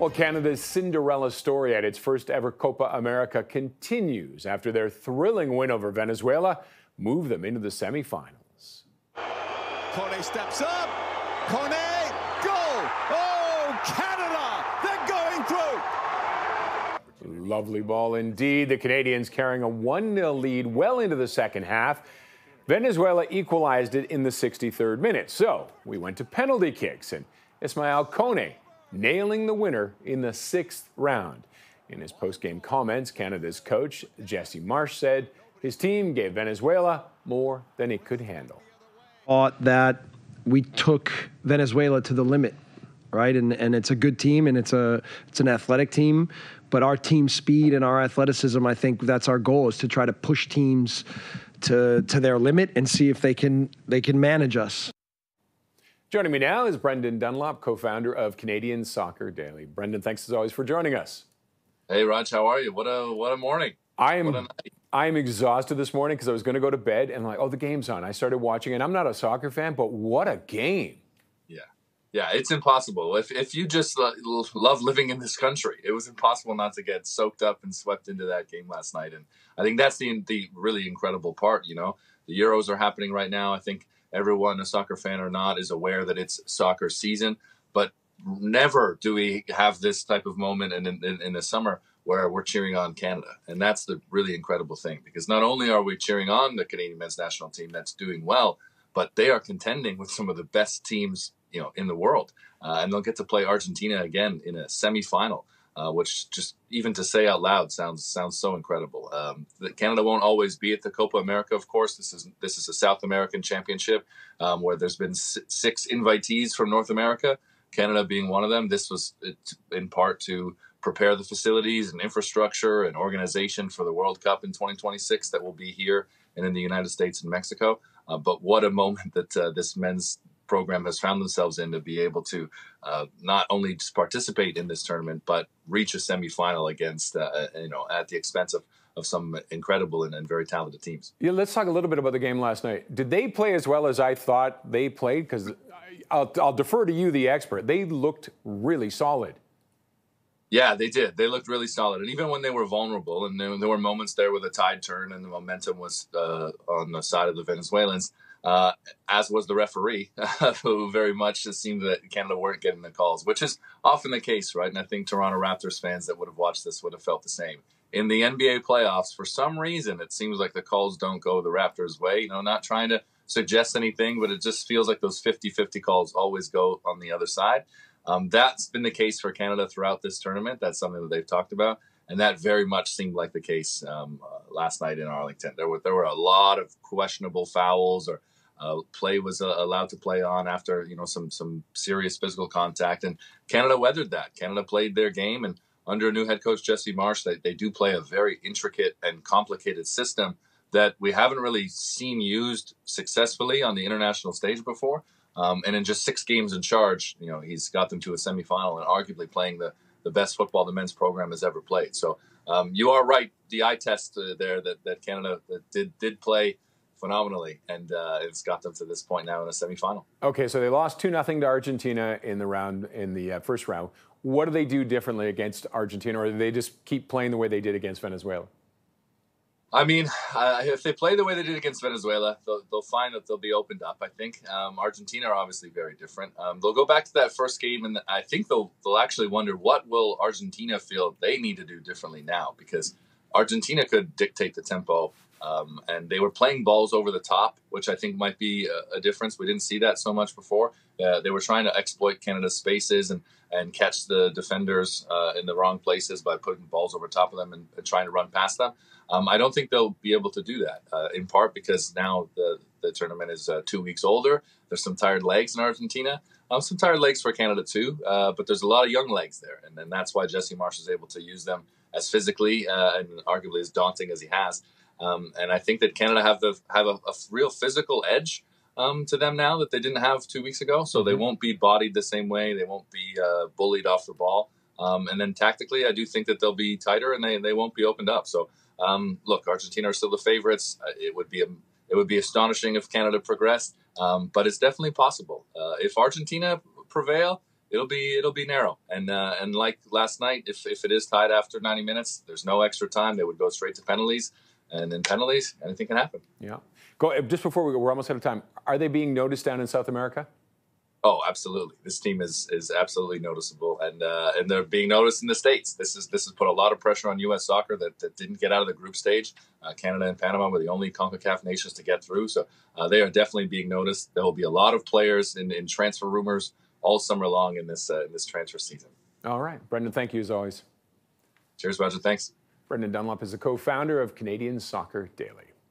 Well, Canada's Cinderella story at its first ever Copa America continues after their thrilling win over Venezuela moved them into the semifinals. Kone steps up. Kone, goal! Oh, Canada! They're going through! Lovely ball indeed. The Canadians carrying a 1-0 lead well into the second half. Venezuela equalized it in the 63rd minute. So we went to penalty kicks, and Ismael Kone nailing the winner in the 6th round. In his post-game comments, Canada's coach, Jesse Marsh, said his team gave Venezuela more than it could handle. Thought that we took Venezuela to the limit, right? And it's a good team, and it's an athletic team. But our team speed and our athleticism, I think that's our goal, is to try to push teams to their limit and see if they can manage us. Joining me now is Brendan Dunlop, co-founder of Canadian Soccer Daily. Brendan, thanks as always for joining us. Hey, Raj, how are you? What a morning. I'm exhausted this morning because I was going to go to bed and the game's on. I started watching, and I'm not a soccer fan, but what a game. Yeah, it's impossible. If you just love living in this country, it was impossible not to get soaked up and swept into that game last night. And I think that's the really incredible part. You know, the Euros are happening right now. I think everyone, a soccer fan or not, is aware that it's soccer season. But never do we have this type of moment in the summer where we're cheering on Canada. And that's the really incredible thing, because not only are we cheering on the Canadian men's national team that's doing well, but they are contending with some of the best teams, in the world. And they'll get to play Argentina again in a semifinal, which just even to say out loud sounds so incredible. Canada won't always be at the Copa America, of course. This is a South American championship where there's been 6 invitees from North America, Canada being one of them. This was in part to prepare the facilities and infrastructure and organization for the World Cup in 2026 that will be here and in the United States and Mexico. But what a moment that this men's program has found themselves in, to be able to not only just participate in this tournament, but reach a semifinal against, at the expense of some incredible and very talented teams. Yeah, let's talk a little bit about the game last night. Did they play as well as I thought they played? Because I'll defer to you, the expert. They looked really solid. Yeah, they did. They looked really solid. And even when they were vulnerable, and there were moments there where the tide turned and the momentum was on the side of the Venezuelans, as was the referee, who very much just seemed that Canada weren't getting the calls, which is often the case, right? And I think Toronto Raptors fans that would have watched this would have felt the same. In the NBA playoffs, for some reason, it seems like the calls don't go the Raptors' way. Not trying to suggest anything, but it just feels like those 50-50 calls always go on the other side. That's been the case for Canada throughout this tournament. That's something that they've talked about. And that very much seemed like the case last night in Arlington. There were a lot of questionable fouls, or play was allowed to play on after some serious physical contact, and Canada weathered that. Canada played their game, and under new head coach Jesse Marsh, they do play a very intricate and complicated system that we haven't really seen used successfully on the international stage before. And in just 6 games in charge, he's got them to a semifinal and arguably playing the best football the men's program has ever played. So you are right. The eye test there that Canada did play phenomenally, and it's got them to this point now in a semifinal. Okay, so they lost 2-0 to Argentina in the first round. What do they do differently against Argentina, or do they just keep playing the way they did against Venezuela? I mean, if they play the way they did against Venezuela, they'll find that they'll be opened up, I think. Argentina are obviously very different. They'll go back to that first game, and I think they'll actually wonder, what will Argentina feel they need to do differently now? Because Argentina could dictate the tempo, and they were playing balls over the top, which I think might be a difference. We didn't see that so much before. They were trying to exploit Canada's spaces and catch the defenders in the wrong places by putting balls over top of them and trying to run past them. I don't think they'll be able to do that, in part because now the tournament is 2 weeks older. There's some tired legs in Argentina, some tired legs for Canada too, but there's a lot of young legs there. And that's why Jesse Marsh is able to use them as physically and arguably as daunting as he has. And I think that Canada have a real physical edge to them now that they didn't have 2 weeks ago. So they won't be bodied the same way. They won't be bullied off the ball. And then tactically, I do think that they'll be tighter and they won't be opened up. So look, Argentina are still the favorites. It would be astonishing if Canada progressed, but it's definitely possible. If Argentina prevail, it'll be narrow. And like last night, if it is tied after 90 minutes, there's no extra time. They would go straight to penalties, and in penalties, anything can happen. Yeah. Just before we go, we're almost out of time. Are they being noticed down in South America? Oh, absolutely. This team is absolutely noticeable, and they're being noticed in the States. This has put a lot of pressure on U.S. soccer that didn't get out of the group stage. Canada and Panama were the only CONCACAF nations to get through, so they are definitely being noticed. There will be a lot of players in transfer rumors all summer long in this transfer season. All right, Brendan, thank you as always. Cheers, Roger. Thanks. Brendan Dunlop is the co-founder of Canadian Soccer Daily.